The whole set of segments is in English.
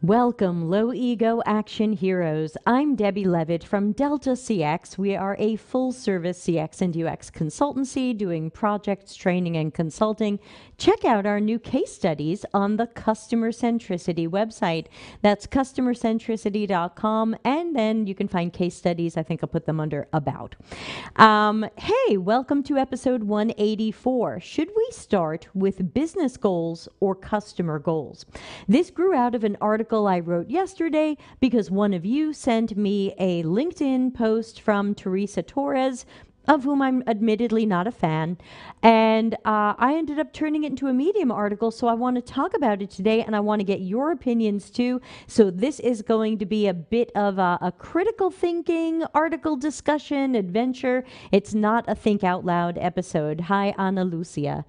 Welcome, low ego action heroes. I'm Debbie Levitt from Delta CX. We are a full service CX and UX consultancy doing projects, training, and consulting. Check out our new case studies on the Customer Centricity website. That's customercentricity.com. And then you can find case studies. I think I'll put them under About. Hey, welcome to episode 184. Should we start with business goals or customer goals? This grew out of an article I wrote yesterday because one of you sent me a LinkedIn post from Teresa Torres, of whom I'm admittedly not a fan. And I ended up turning it into a Medium article, so I want to talk about it today, and I want to get your opinions too. So this is going to be a bit of a critical thinking article discussion adventure. It's not a think out loud episode. Hi, Ana Lucia.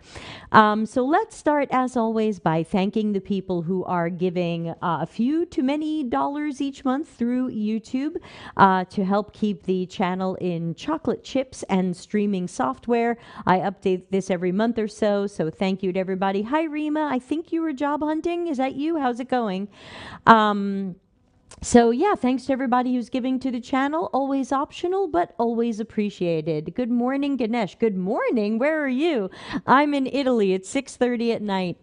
So let's start, as always, by thanking the people who are giving a few to many dollars each month through YouTube to help keep the channel in chocolate chips and streaming software. I update this every month or so thank you to everybody. Hi, Rima. I think you were job hunting. Is that you? How's it going? So yeah, thanks to everybody who's giving to the channel. Always optional, but always appreciated. Good morning, Ganesh. Good morning. Where are you? I'm in Italy. It's 6:30 at night.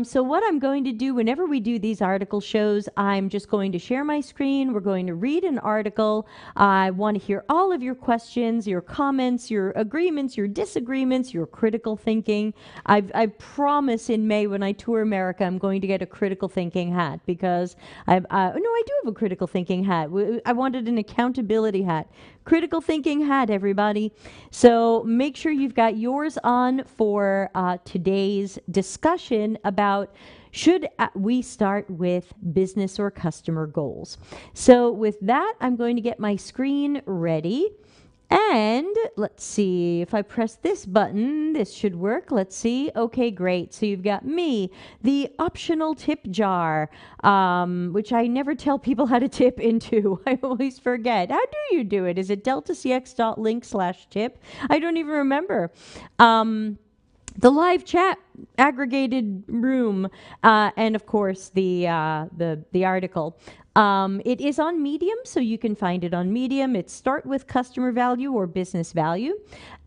So what I'm going to do whenever we do these article shows, I'm just going to share my screen. We're going to read an article. I want to hear all of your questions, your comments, your agreements, your disagreements, your critical thinking. I promise in May when I tour America, I'm going to get a critical thinking hat because I do have a critical thinking hat. I wanted an accountability hat. Critical thinking hat, everybody. So make sure you've got yours on for today's discussion about should we start with business or customer goals. So with that, I'm going to get my screen ready. And let's see, if I press this button, this should work. Let's see. Okay, great. So you've got me, the optional tip jar, which I never tell people how to tip into. I always forget. How do you do it? Is it deltacx.link/tip? I don't even remember. The live chat aggregated room, and of course the article. It is on Medium, so you can find it on Medium. It's Start with Customer Value or Business Value.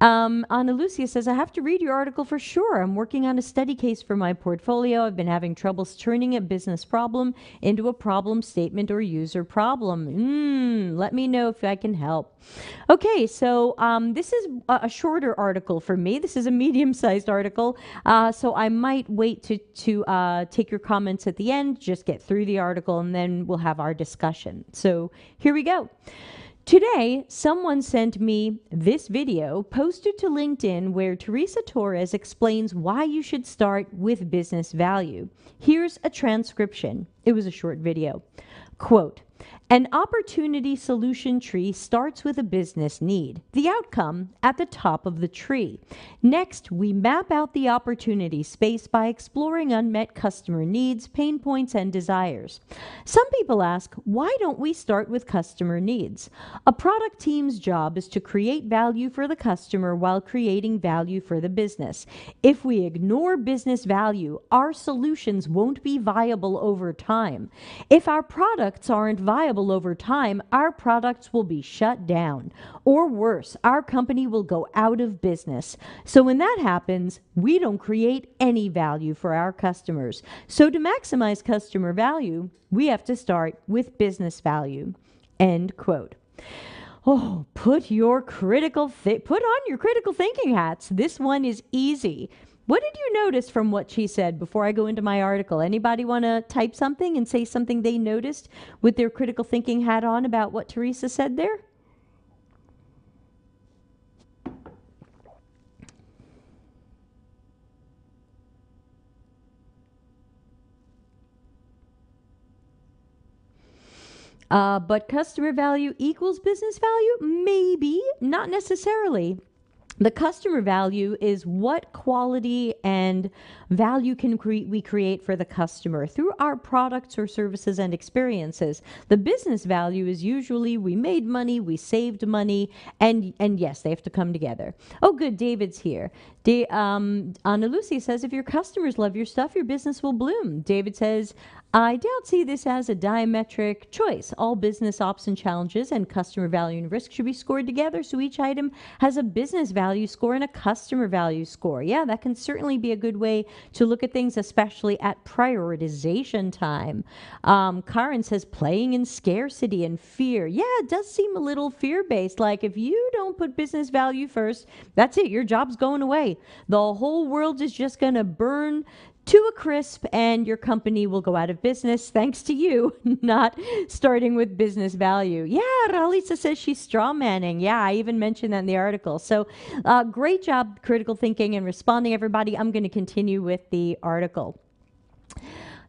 Ana Lucia says, I have to read your article for sure. I'm working on a study case for my portfolio. I've been having troubles turning a business problem into a problem statement or user problem. Let me know if I can help. Okay, so this is a shorter article for me. This is a medium-sized article, so I might wait to take your comments at the end, just get through the article, and then we'll have our discussion. So here we go. Today, someone sent me this video posted to LinkedIn where Teresa Torres explains why you should start with business value. Here's a transcription. It was a short video. Quote, an opportunity solution tree starts with a business need, the outcome at the top of the tree. Next, we map out the opportunity space by exploring unmet customer needs, pain points, and desires. Some people ask, why don't we start with customer needs? A product team's job is to create value for the customer while creating value for the business. If we ignore business value, our solutions won't be viable over time. If our products aren't viable over time, our products will be shut down. Or worse, our company will go out of business. So when that happens, we don't create any value for our customers. So to maximize customer value, we have to start with business value. End quote. Oh, put on your critical thinking hats. This one is easy. What did you notice from what she said before I go into my article? Anybody want to type something and say something they noticed with their critical thinking hat on about what Teresa said there? But customer value equals business value? Maybe, not necessarily. The customer value is what quality and value we create for the customer through our products or services and experiences. The business value is usually we made money, we saved money, and yes, they have to come together. Oh, good, David's here. Anna Lucy says, if your customers love your stuff, your business will bloom. David says, I doubt see this as a diametric choice. All business ops and challenges and customer value and risk should be scored together, so each item has a business value score and a customer value score. Yeah, that can certainly be a good way to look at things, especially at prioritization time. Karen says, playing in scarcity and fear. Yeah, it does seem a little fear-based. Like, if you don't put business value first, that's it. Your job's going away. The whole world is just going to burn to a crisp and your company will go out of business thanks to you not starting with business value. Yeah, Ralisa says she's straw manning. Yeah, I even mentioned that in the article. So great job, critical thinking and responding, everybody. I'm going to continue with the article.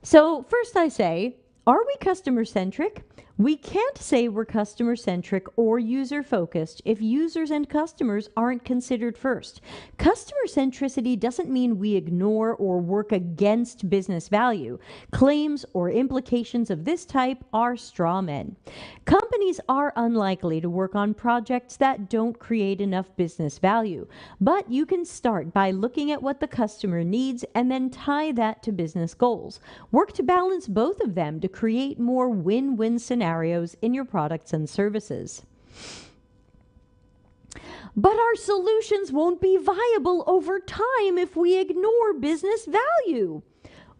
So first I say, are we customer-centric? We can't say we're customer-centric or user-focused if users and customers aren't considered first. Customer centricity doesn't mean we ignore or work against business value. Claims or implications of this type are straw men. Companies are unlikely to work on projects that don't create enough business value, but you can start by looking at what the customer needs and then tie that to business goals. Work to balance both of them to create more win-win scenarios in your products and services. But our solutions won't be viable over time if we ignore business value.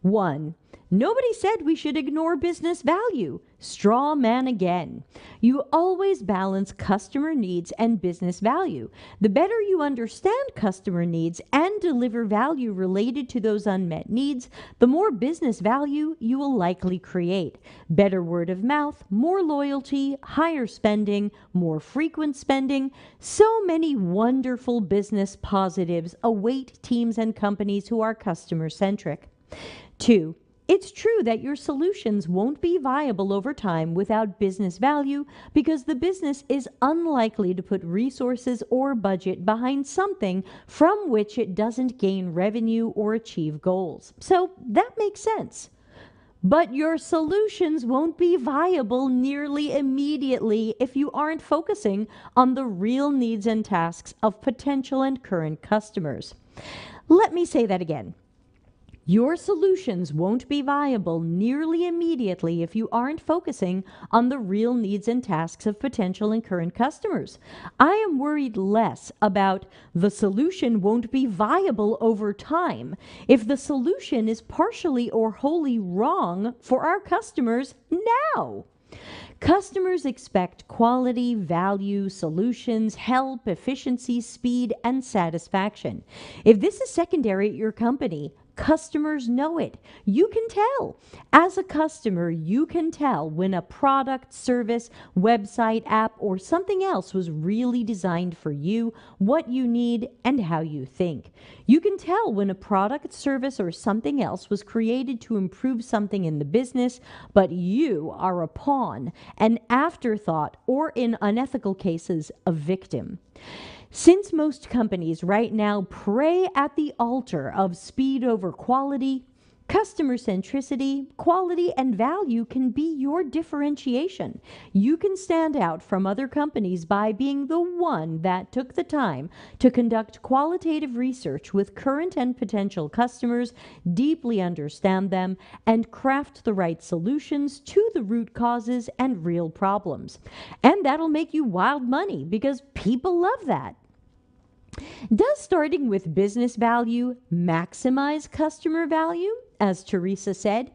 1. Nobody said we should ignore business value. Straw man again. You always balance customer needs and business value. The better you understand customer needs and deliver value related to those unmet needs, the more business value you will likely create. Better word of mouth, more loyalty, higher spending, more frequent spending. So many wonderful business positives await teams and companies who are customer-centric. 2. It's true that your solutions won't be viable over time without business value because the business is unlikely to put resources or budget behind something from which it doesn't gain revenue or achieve goals. So that makes sense. But your solutions won't be viable nearly immediately if you aren't focusing on the real needs and tasks of potential and current customers. Let me say that again. Your solutions won't be viable nearly immediately if you aren't focusing on the real needs and tasks of potential and current customers. I am worried less about the solution won't be viable over time if the solution is partially or wholly wrong for our customers now. Customers expect quality, value, solutions, help, efficiency, speed, and satisfaction. If this is secondary at your company, customers know it. You can tell. As a customer, you can tell when a product, service, website, app, or something else was really designed for you, what you need, and how you think. You can tell when a product, service, or something else was created to improve something in the business, but you are a pawn, an afterthought, or in unethical cases, a victim. Since most companies right now pray at the altar of speed over quality, customer centricity, quality, and value can be your differentiation. You can stand out from other companies by being the one that took the time to conduct qualitative research with current and potential customers, deeply understand them, and craft the right solutions to the root causes and real problems. And that'll make you wild money because people love that. Does starting with business value maximize customer value, as Teresa said?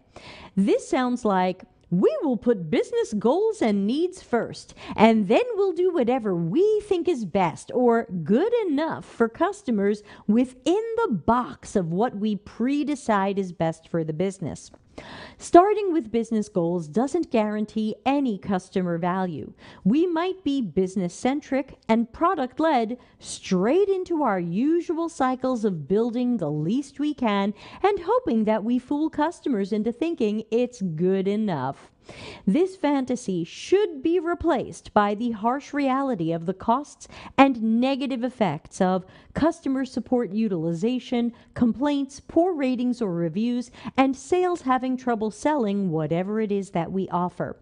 This sounds like, we will put business goals and needs first, and then we'll do whatever we think is best or good enough for customers within the box of what we pre-decide is best for the business. Starting with business goals doesn't guarantee any customer value. We might be business-centric and product-led straight into our usual cycles of building the least we can and hoping that we fool customers into thinking it's good enough. This fantasy should be replaced by the harsh reality of the costs and negative effects of customer support utilization, complaints, poor ratings or reviews, and sales having trouble selling whatever it is that we offer.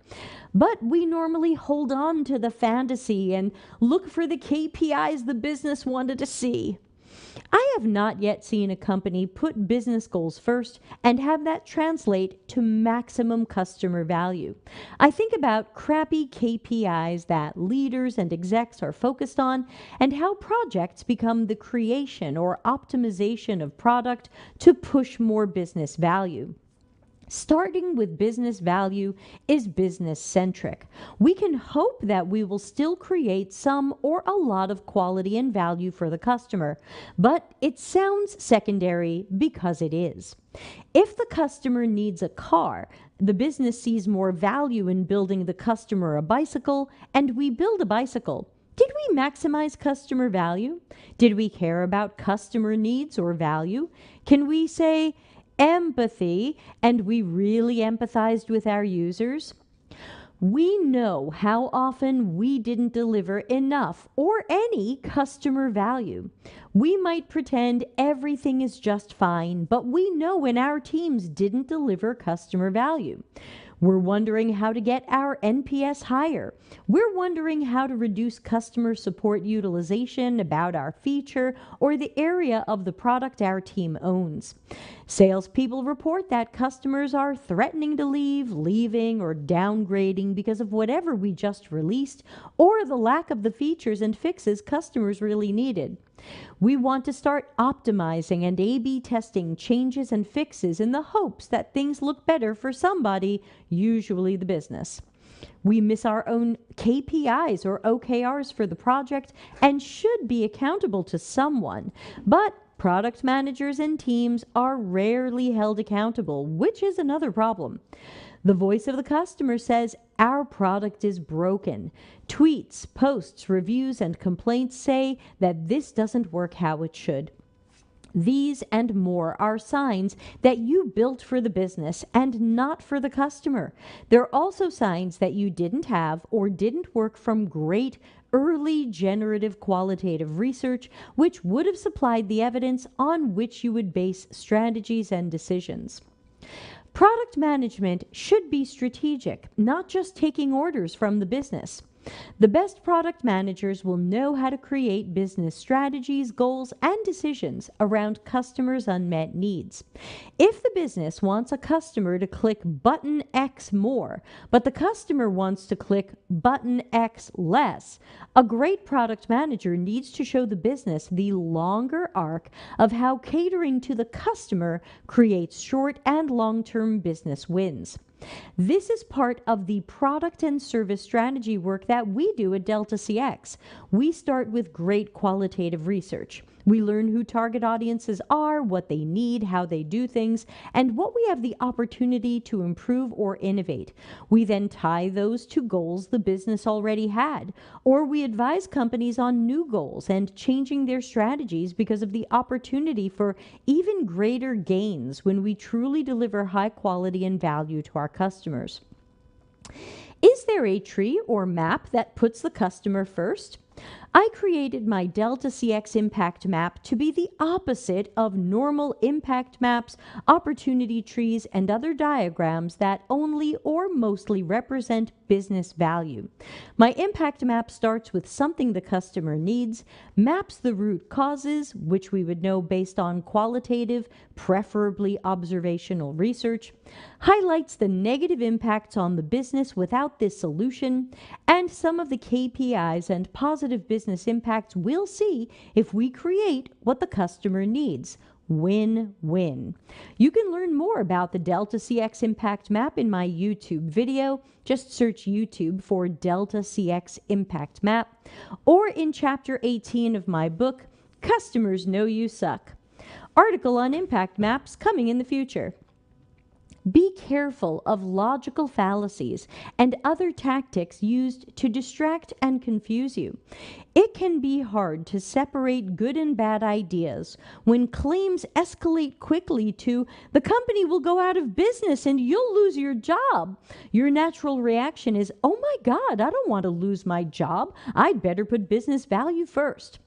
But we normally hold on to the fantasy and look for the KPIs the business wanted to see. I have not yet seen a company put business goals first and have that translate to maximum customer value. I think about crappy KPIs that leaders and execs are focused on and how projects become the creation or optimization of product to push more business value. Starting with business value is business centric. We can hope that we will still create some or a lot of quality and value for the customer, but it sounds secondary because it is. If the customer needs a car, the business sees more value in building the customer a bicycle, and we build a bicycle. Did we maximize customer value? Did we care about customer needs or value? Can we say, empathy, and we really empathized with our users? We know how often we didn't deliver enough or any customer value. We might pretend everything is just fine, but we know when our teams didn't deliver customer value. We're wondering how to get our NPS higher. We're wondering how to reduce customer support utilization about our feature or the area of the product our team owns. Salespeople report that customers are threatening to leave, leaving, or downgrading because of whatever we just released or the lack of the features and fixes customers really needed. We want to start optimizing and A/B testing changes and fixes in the hopes that things look better for somebody, usually the business. We miss our own KPIs or OKRs for the project and should be accountable to someone, but product managers and teams are rarely held accountable, which is another problem. The voice of the customer says, our product is broken. Tweets, posts, reviews, and complaints say that this doesn't work how it should. These and more are signs that you built for the business and not for the customer. They're also signs that you didn't have or didn't work from great early generative qualitative research, which would have supplied the evidence on which you would base strategies and decisions. Product management should be strategic, not just taking orders from the business. The best product managers will know how to create business strategies, goals, and decisions around customers' unmet needs. If the business wants a customer to click button X more, but the customer wants to click button X less, a great product manager needs to show the business the longer arc of how catering to the customer creates short and long-term business wins. This is part of the product and service strategy work that we do at Delta CX. We start with great qualitative research. We learn who target audiences are, what they need, how they do things, and what we have the opportunity to improve or innovate. We then tie those to goals the business already had, or we advise companies on new goals and changing their strategies because of the opportunity for even greater gains when we truly deliver high quality and value to our customers. Is there a tree or map that puts the customer first? I created my Delta CX impact map to be the opposite of normal impact maps, opportunity trees, and other diagrams that only or mostly represent business value. My impact map starts with something the customer needs, maps the root causes, which we would know based on qualitative, preferably observational research, highlights the negative impacts on the business without this solution, and some of the KPIs and positive business impacts we'll see if we create what the customer needs. Win-win. You can learn more about the Delta CX Impact Map in my YouTube video. Just search YouTube for Delta CX Impact Map, or in Chapter 18 of my book, Customers Know You Suck. Article on impact maps coming in the future. Be careful of logical fallacies and other tactics used to distract and confuse you. It can be hard to separate good and bad ideas when claims escalate quickly to the company will go out of business and you'll lose your job. Your natural reaction is, oh my God, I don't want to lose my job. I'd better put business value first.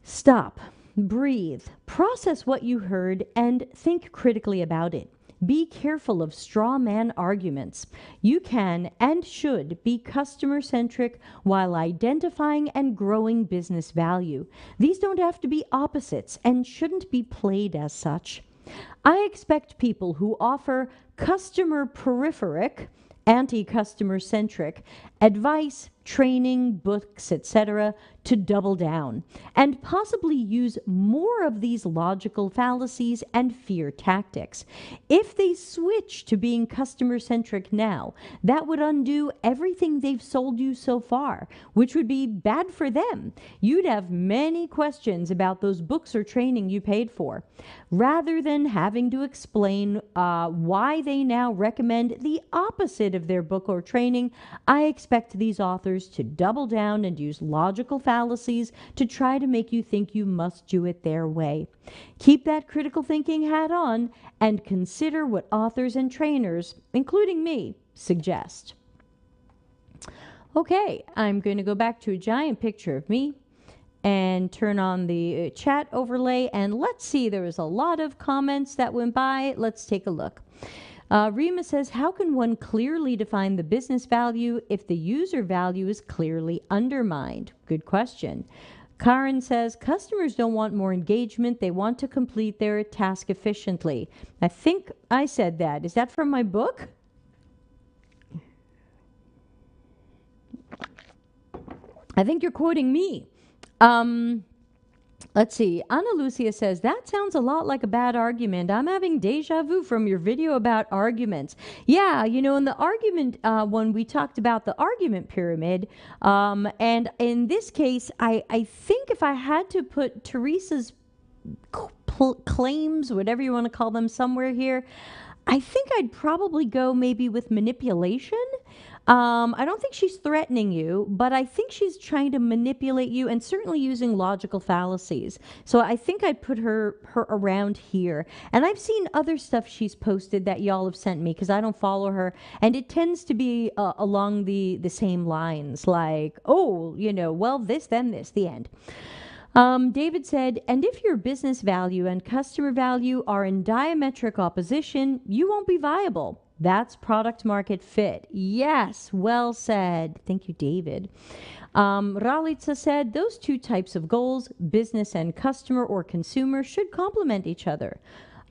Stop, breathe, process what you heard, and think critically about it. Be careful of straw man arguments. You can and should be customer centric while identifying and growing business value. These don't have to be opposites and shouldn't be played as such. I expect people who offer customer peripheric, anti-customer centric advice, training, books, etc., to double down and possibly use more of these logical fallacies and fear tactics. If they switch to being customer centric now, that would undo everything they've sold you so far, which would be bad for them. You'd have many questions about those books or training you paid for. Rather than having to explain why they now recommend the opposite of their book or training, I expect these authors to double down and use logical fallacies to try to make you think you must do it their way. Keep that critical thinking hat on and consider what authors and trainers, including me, suggest. Okay, I'm going to go back to a giant picture of me and turn on the chat overlay, and let's see, there was a lot of comments that went by. Let's take a look. Rima says, how can one clearly define the business value if the user value is clearly undermined? Good question. Karen says, customers don't want more engagement. They want to complete their task efficiently. I think I said that. Is that from my book? I think you're quoting me. Let's see. Ana Lucia says, that sounds a lot like a bad argument. I'm having deja vu from your video about arguments. Yeah, you know, in the argument one, we talked about the argument pyramid. And in this case, I think if I had to put Teresa's claims, whatever you want to call them, somewhere here, I think I'd probably go maybe with manipulation. I don't think she's threatening you, but I think she's trying to manipulate you and certainly using logical fallacies. So I think I'd put her around here. And I've seen other stuff she's posted that y'all have sent me because I don't follow her. And it tends to be along the same lines, like, oh, you know, well, this, then this, the end. David said, and if your business value and customer value are in diametric opposition, you won't be viable. That's product market fit. Yes, well said. Thank you, David. Ralitza said, those two types of goals, business and customer or consumer, should complement each other.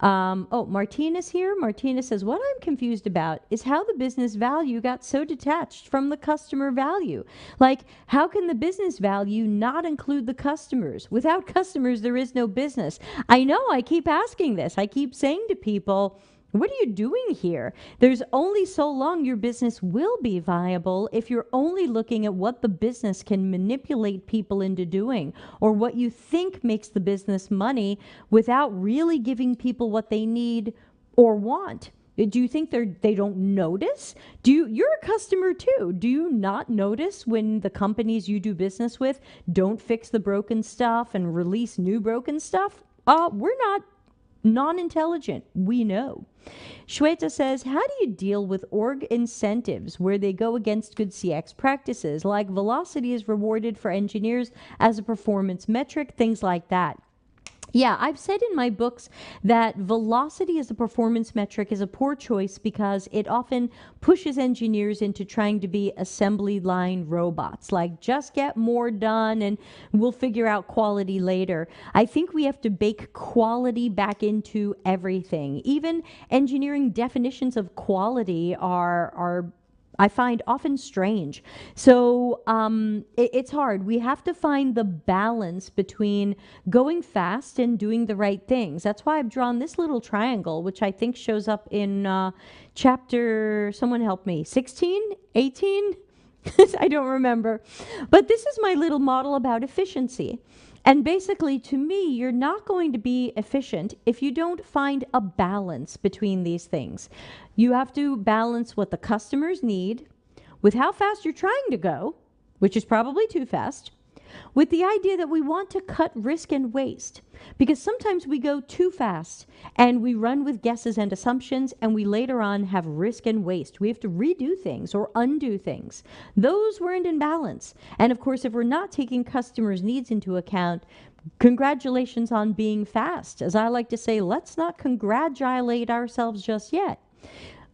Martinez here. Martinez says, what I'm confused about is how the business value got so detached from the customer value. Like, how can the business value not include the customers? Without customers, there is no business. I know, I keep asking this. I keep saying to people, what are you doing here? There's only so long your business will be viable if you're only looking at what the business can manipulate people into doing or what you think makes the business money without really giving people what they need or want. Do you think they don't notice? You're a customer too. Do you not notice when the companies you do business with don't fix the broken stuff and release new broken stuff? We're not non-intelligent. We know. Shweta says, how do you deal with org incentives where they go against good CX practices, like velocity is rewarded for engineers as a performance metric, things like that? Yeah, I've said in my books that velocity as a performance metric is a poor choice because it often pushes engineers into trying to be assembly line robots, like just get more done and we'll figure out quality later. I think we have to bake quality back into everything. Even engineering definitions of quality are I find often strange. So it's hard. We have to find the balance between going fast and doing the right things. That's why I've drawn this little triangle, which I think shows up in chapter, someone help me, 16, 18? I don't remember. But this is my little model about efficiency. And basically, to me, you're not going to be efficient if you don't find a balance between these things. You have to balance what the customers need with how fast you're trying to go, which is probably too fast, with the idea that we want to cut risk and waste. Because sometimes we go too fast and we run with guesses and assumptions, and we later on have risk and waste. We have to redo things or undo things. Those weren't in balance. And of course, if we're not taking customers' needs into account, congratulations on being fast. As I like to say, let's not congratulate ourselves just yet.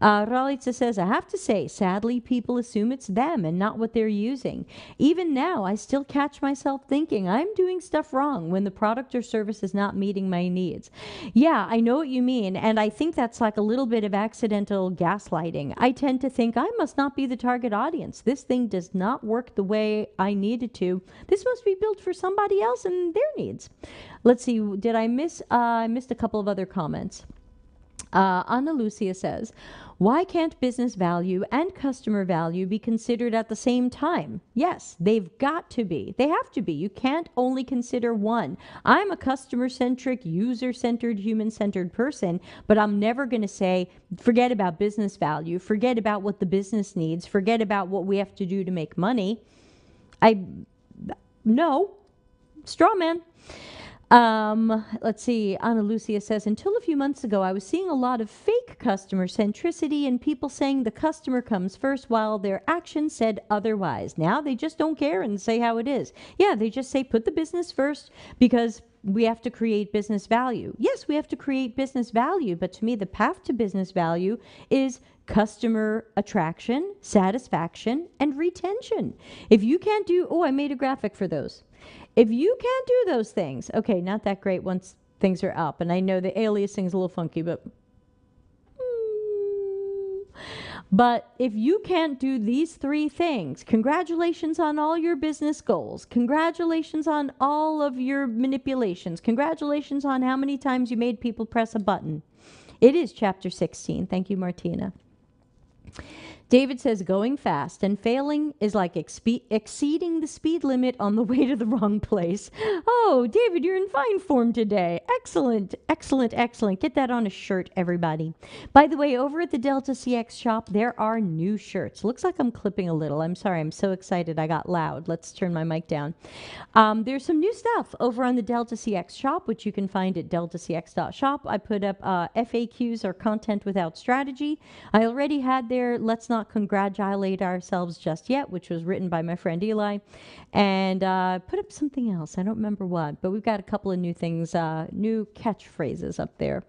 Ralitza says, I have to say, sadly, people assume it's them and not what they're using. Even now, I still catch myself thinking I'm doing stuff wrong when the product or service is not meeting my needs. Yeah, I know what you mean, and I think that's like a little bit of accidental gaslighting. I tend to think I must not be the target audience. This thing does not work the way I need it to. This must be built for somebody else and their needs. Let's see, did I miss? I missed a couple of other comments. Ana Lucia says, why can't business value and customer value be considered at the same time? Yes, they've got to be. They have to be. You can't only consider one. I'm a customer-centric, user-centered, human-centered person, but I'm never going to say, forget about business value, forget about what the business needs, forget about what we have to do to make money. No. Straw man. Let's see. Ana Lucia says, until a few months ago, I was seeing a lot of fake customer centricity and people saying the customer comes first while their actions said otherwise. Now they just don't care and say how it is. Yeah, they just say put the business first because we have to create business value. Yes, we have to create business value, but to me, the path to business value is customer attraction, satisfaction, and retention. If you can't do, I made a graphic for those. If you can't do those things, okay, not that great once things are up. And I know the aliasing is a little funky, but if you can't do these three things, congratulations on all your business goals. Congratulations on all of your manipulations. Congratulations on how many times you made people press a button. It is chapter 16. Thank you, Martina. David says going fast and failing is like exceeding the speed limit on the way to the wrong place. Oh, David, you're in fine form today. Excellent, excellent, excellent. Get that on a shirt, everybody. By the way, over at the Delta CX shop, there are new shirts. Looks like I'm clipping a little. I'm sorry. I'm so excited. I got loud. Let's turn my mic down. There's some new stuff over on the Delta CX shop, which you can find at deltacx.shop. I put up FAQs, or content without strategy. I already had their Let's Not Congratulate Ourselves Just Yet, which was written by my friend Eli, and put up something else. I don't remember what, but we've got a couple of new things, new catchphrases up there.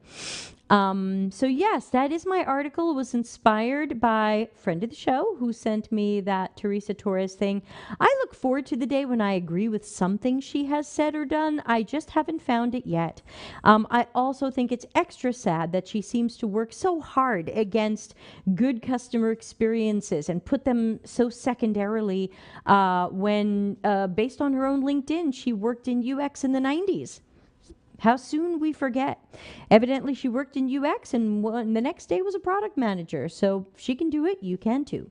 So yes, that is my article. It was inspired by a friend of the show who sent me that Teresa Torres thing. I look forward to the day when I agree with something she has said or done. I just haven't found it yet. I also think it's extra sad that she seems to work so hard against good customer experiences and put them so secondarily when, based on her own LinkedIn, she worked in UX in the 90s. How soon we forget. Evidently, she worked in UX and the next day was a product manager. So if she can do it, you can too.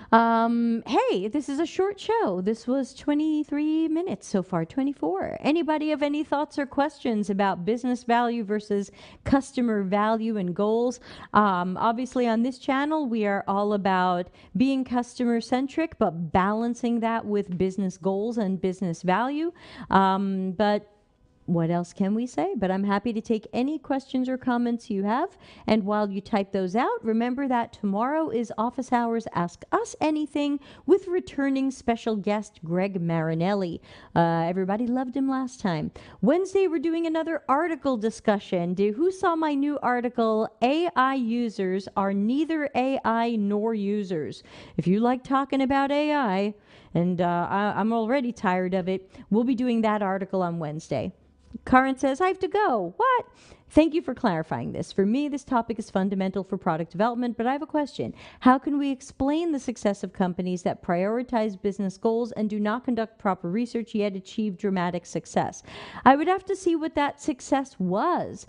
Hey, this is a short show. This was 23 minutes so far, 24. Anybody have any thoughts or questions about business value versus customer value and goals? Obviously, on this channel, we are all about being customer centric, but balancing that with business goals and business value. But what else can we say? But I'm happy to take any questions or comments you have. And while you type those out, remember that tomorrow is Office Hours Ask Us Anything with returning special guest Greg Marinelli. Everybody loved him last time. Wednesday, we're doing another article discussion. Who saw my new article, AI Users Are Neither AI Nor Users? If you like talking about AI, and I'm already tired of it, we'll be doing that article on Wednesday. Karen says, I have to go. What? Thank you for clarifying this. For me, this topic is fundamental for product development, but I have a question. How can we explain the success of companies that prioritize business goals and do not conduct proper research yet achieve dramatic success? I would have to see what that success was,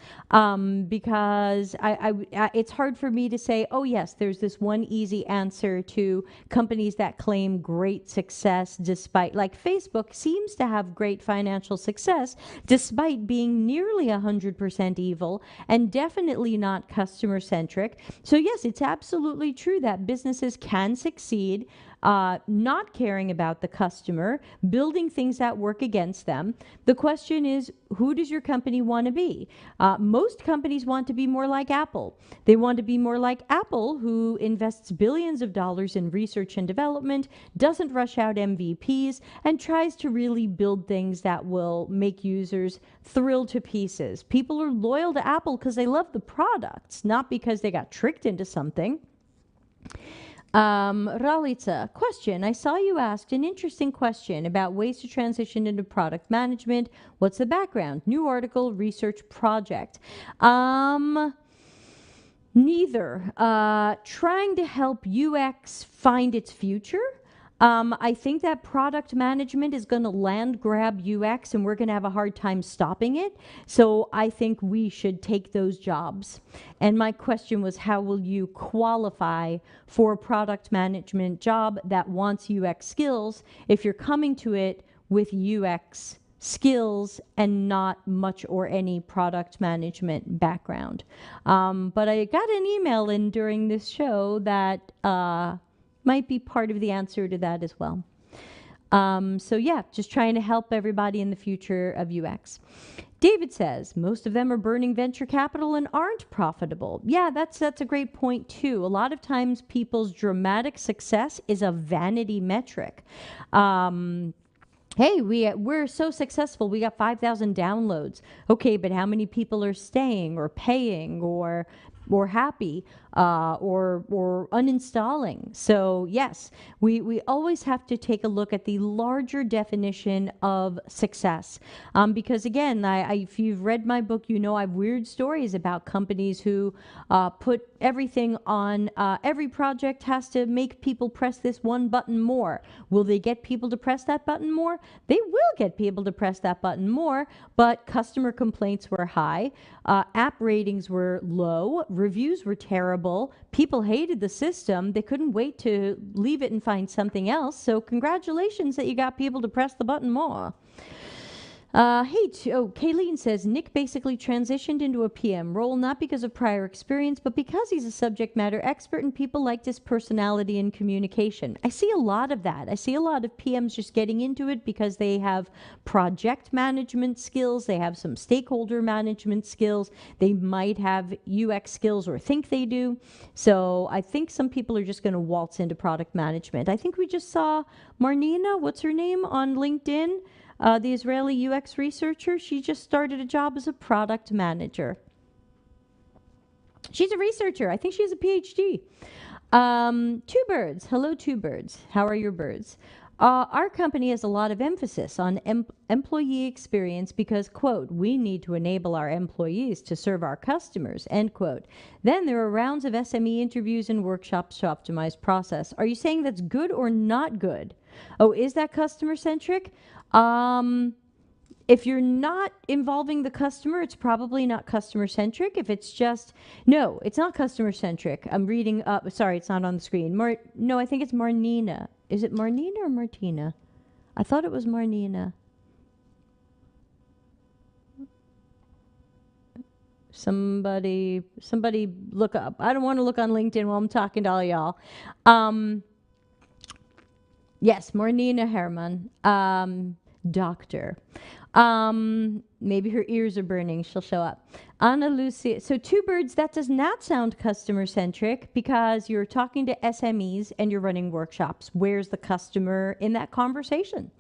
because it's hard for me to say, oh yes, there's this one easy answer to companies that claim great success despite, like Facebook seems to have great financial success despite being nearly 100% evil and definitely not customer centric. So yes, it's absolutely true that businesses can succeed not caring about the customer, building things that work against them. The question is, who does your company want to be? Most companies want to be more like Apple. They want to be more like Apple, who invests billions of dollars in research and development, doesn't rush out MVPs, and tries to really build things that will make users thrilled to pieces. People are loyal to Apple because they love the products, not because they got tricked into something. Ralitza, question. I saw you asked an interesting question about ways to transition into product management. What's the background? New article, research project. Neither. Trying to help UX find its future. I think that product management is going to land grab UX and we're going to have a hard time stopping it. So I think we should take those jobs. And my question was, how will you qualify for a product management job that wants UX skills if you're coming to it with UX skills and not much or any product management background? But I got an email in during this show that might be part of the answer to that as well. So yeah, just trying to help everybody in the future of UX. David says, most of them are burning venture capital and aren't profitable. Yeah, that's a great point too. A lot of times people's dramatic success is a vanity metric. Hey, we're so successful. We got 5,000 downloads. Okay, but how many people are staying or paying or happy or uninstalling? So yes, we always have to take a look at the larger definition of success, because again, if you've read my book, you know I have weird stories about companies who put everything on every project has to make people press this one button more. Will they get people to press that button more? They will get people to press that button more, but customer complaints were high, app ratings were low, reviews were terrible, people hated the system, they couldn't wait to leave it and find something else. So congratulations that you got people to press the button more. Kayleen says, Nick basically transitioned into a PM role, not because of prior experience, but because he's a subject matter expert and people liked his personality and communication. I see a lot of that. I see a lot of PMs just getting into it because they have project management skills, they have some stakeholder management skills, they might have UX skills or think they do. So I think some people are just going to waltz into product management. I think we just saw Marnina, what's her name, on LinkedIn? The Israeli UX researcher, she just started a job as a product manager. She's a researcher. I think she has a PhD. Two Birds. Hello, Two Birds. How are your birds? Our company has a lot of emphasis on employee experience because, quote, we need to enable our employees to serve our customers, end quote. Then there are rounds of SME interviews and workshops to optimize process. Are you saying that's good or not good? Oh, is that customer centric? If you're not involving the customer, it's probably not customer centric. If it's just, no, it's not customer centric. I'm reading up, sorry, it's not on the screen. No, I think it's Marnina. Is it Marnina or Martina? I thought it was Marnina. Somebody look up. I don't want to look on LinkedIn while I'm talking to all y'all. Yes, Marnina Herman, doctor. Maybe her ears are burning. She'll show up. Anna Lucia. So Two Birds, that does not sound customer centric because you're talking to SMEs and you're running workshops. Where's the customer in that conversation?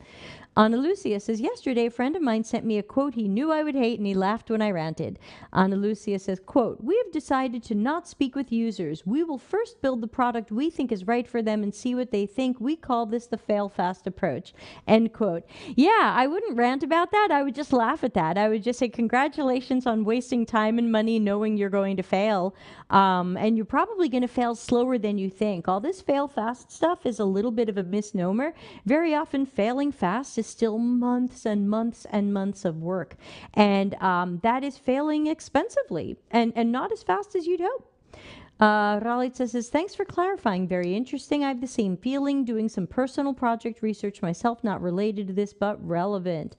Ana Lucia says, yesterday a friend of mine sent me a quote he knew I would hate and he laughed when I ranted. Ana Lucia says, quote, we have decided to not speak with users. We will first build the product we think is right for them and see what they think. We call this the fail fast approach. End quote. Yeah, I wouldn't rant about that. I would just laugh at that. I would just say, congratulations on wasting time and money knowing you're going to fail. And you're probably going to fail slower than you think. All this fail fast stuff is a little bit of a misnomer. Very often failing fast is still months and months and months of work. And that is failing expensively and not as fast as you'd hope. Ralitza says, thanks for clarifying. Very interesting. I have the same feeling doing some personal project research myself, not related to this, but relevant.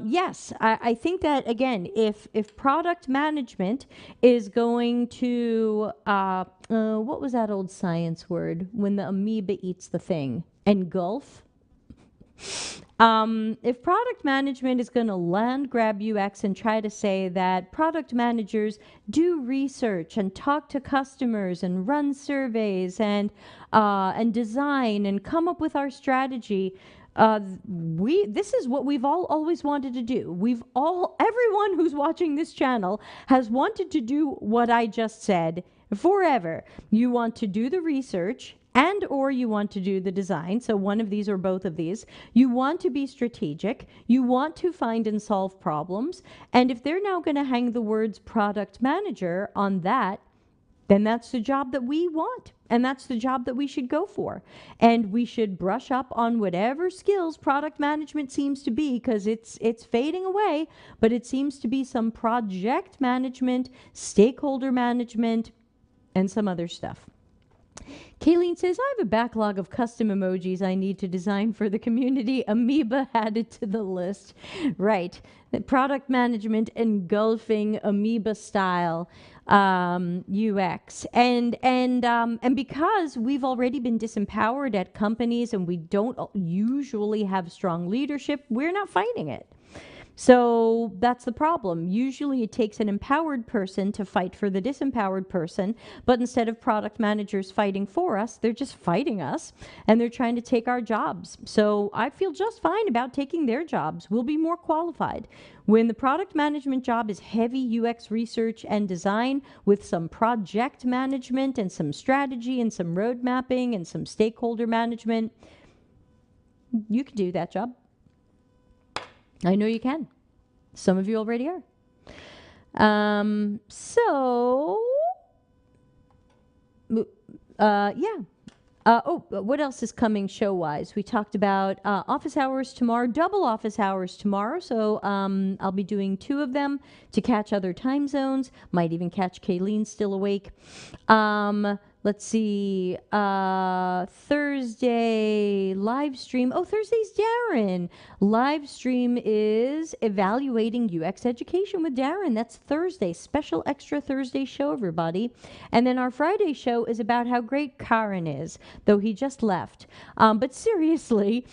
Yes, I think that, again, if product management is going to, what was that old science word? When the amoeba eats the thing? Engulf? If product management is going to land grab UX and try to say that product managers do research and talk to customers and run surveys and design and come up with our strategy, this is what we've all always wanted to do. Everyone who's watching this channel has wanted to do what I just said forever. You want to do the research and or you want to do the design, so one of these or both of these. You want to be strategic, you want to find and solve problems, and if they're now going to hang the words product manager on that, then that's the job that we want, and that's the job that we should go for. And we should brush up on whatever skills product management seems to be, because it's fading away, but it seems to be some project management, stakeholder management, and some other stuff. Kayleen says, I have a backlog of custom emojis I need to design for the community. Amoeba added to the list. Right. The product management engulfing amoeba style UX. And because we've already been disempowered at companies and we don't usually have strong leadership, we're not fighting it. So that's the problem. Usually it takes an empowered person to fight for the disempowered person, but instead of product managers fighting for us, they're just fighting us and they're trying to take our jobs. So I feel just fine about taking their jobs. We'll be more qualified. When the product management job is heavy UX research and design with some project management and some strategy and some road mapping and some stakeholder management, you can do that job. I know you can. Some of you already are. Yeah. What else is coming show-wise? We talked about office hours tomorrow, double office hours tomorrow. So I'll be doing 2 of them to catch other time zones. Might even catch Kayleen still awake. Let's see, Thursday live stream. Oh, Thursday's Darren. Live stream is evaluating UX education with Darren. That's Thursday, special extra Thursday show, everybody. And then our Friday show is about how great Karen is, though he just left. But seriously,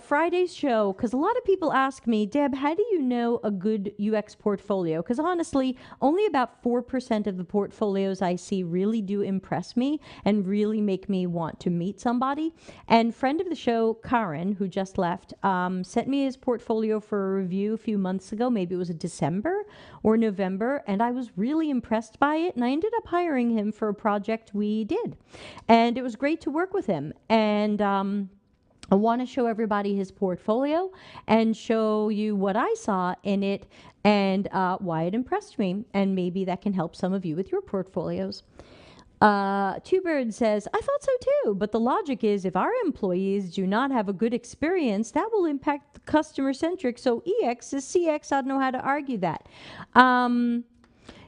Friday's show, because a lot of people ask me, Deb, how do you know a good UX portfolio? Because honestly, only about 4% of the portfolios I see really do impress me and really make me want to meet somebody. And friend of the show, Karen, who just left, sent me his portfolio for a review a few months ago. Maybe it was December or November, and I was really impressed by it, and I ended up hiring him for a project we did. And it was great to work with him. And I want to show everybody his portfolio and show you what I saw in it and why it impressed me. And maybe that can help some of you with your portfolios. Two Bird says, I thought so too, but the logic is if our employees do not have a good experience, that will impact the customer centric. So EX is CX. I don't know how to argue that.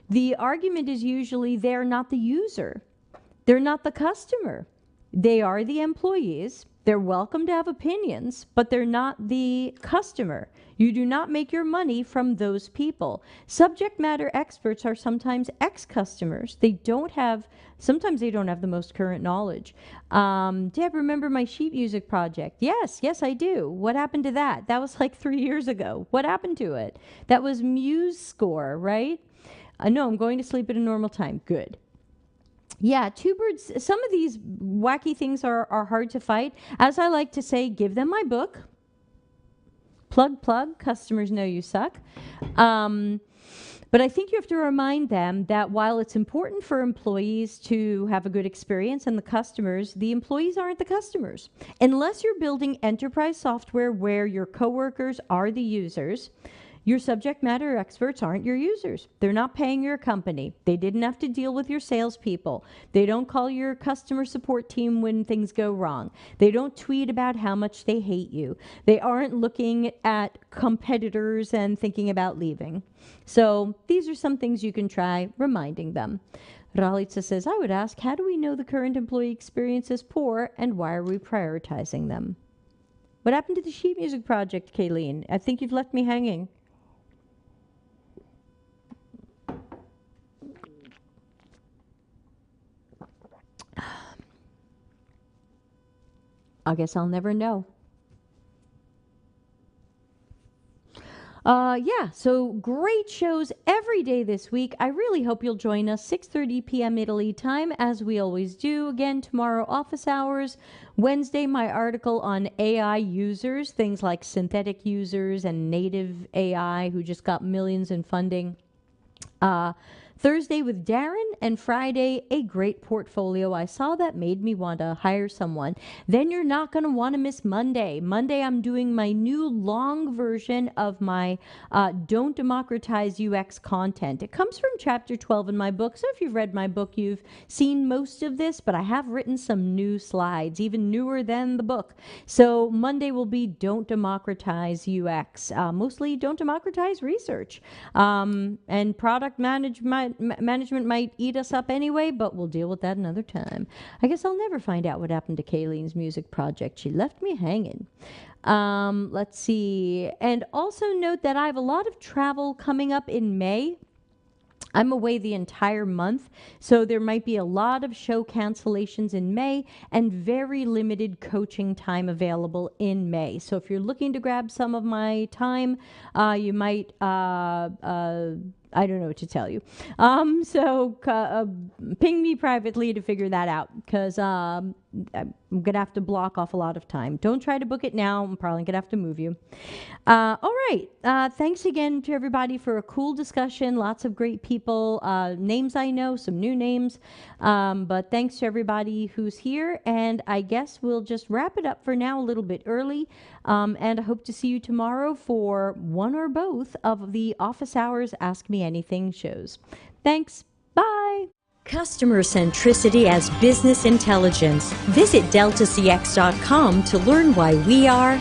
The argument is usually they're not the user. They're not the customer. They are the employees. They're welcome to have opinions, but they're not the customer. You do not make your money from those people. Subject matter experts are sometimes ex-customers. Sometimes they don't have the most current knowledge. Deb, remember my sheet music project? Yes, I do. What happened to that? That was like 3 years ago. What happened to it? That was Muse Score, right? No, I'm going to sleep at a normal time. Good. Yeah, Two Birds, some of these wacky things are hard to fight. As I like to say, give them my book. Plug, plug. Customers know you suck. But I think you have to remind them that while it's important for employees to have a good experience and the employees aren't the customers. Unless you're building enterprise software where your coworkers are the users, your subject matter experts aren't your users. They're not paying your company. They didn't have to deal with your salespeople. They don't call your customer support team when things go wrong. They don't tweet about how much they hate you. They aren't looking at competitors and thinking about leaving. So these are some things you can try reminding them. Ralitza says, I would ask, how do we know the current employee experience is poor and why are we prioritizing them? What happened to the sheet music project, Kayleen? I think you've left me hanging. I guess I'll never know. Yeah, so great shows every day this week. I really hope you'll join us 6:30 p.m. Italy time, as we always do. Again, tomorrow, office hours. Wednesday, my article on AI users, things like synthetic users and native AI who just got millions in funding. Thursday with Darren, and Friday, a great portfolio I saw that made me want to hire someone. Then you're not going to want to miss Monday. Monday, I'm doing my new long version of my Don't Democratize UX content. It comes from chapter 12 in my book. So if you've read my book, you've seen most of this, but I have written some new slides, even newer than the book. So Monday will be Don't Democratize UX. Mostly Don't Democratize Research. And product management might eat us up anyway, but we'll deal with that another time. I guess I'll never find out what happened to Kayleen's music project. She left me hanging. Let's see. And also note that I have a lot of travel coming up in May. I'm away the entire month, so there might be a lot of show cancellations in May and very limited coaching time available in May. So if you're looking to grab some of my time, you might I don't know what to tell you. So ping me privately to figure that out, because I'm going to have to block off a lot of time. Don't try to book it now. I'm probably going to have to move you. All right. Thanks again to everybody for a cool discussion. Lots of great people. Names I know, some new names. But thanks to everybody who's here. And I guess we'll just wrap it up for now a little bit early. And I hope to see you tomorrow for one or both of the Office Hours Ask Me Anything shows. Thanks. Bye. Customer centricity as business intelligence. Visit deltacx.com to learn why we are